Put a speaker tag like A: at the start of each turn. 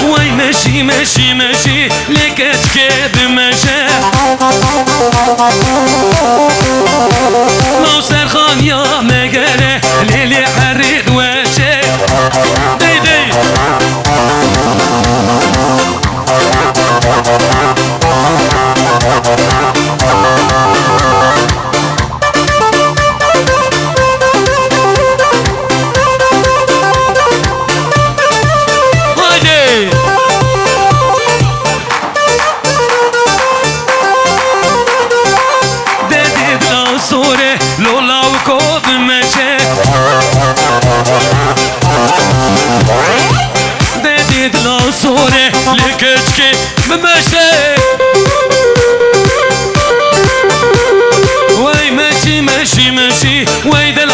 A: وي ماشي ماشي ماشي لك تكاد ماشي لو سرخان يا مقالة ليلي حريد واشي دي دي لولا وكود ماشي ديد لو صوري لكتشكي بماشي وي ماشي ماشي ماشي وي دل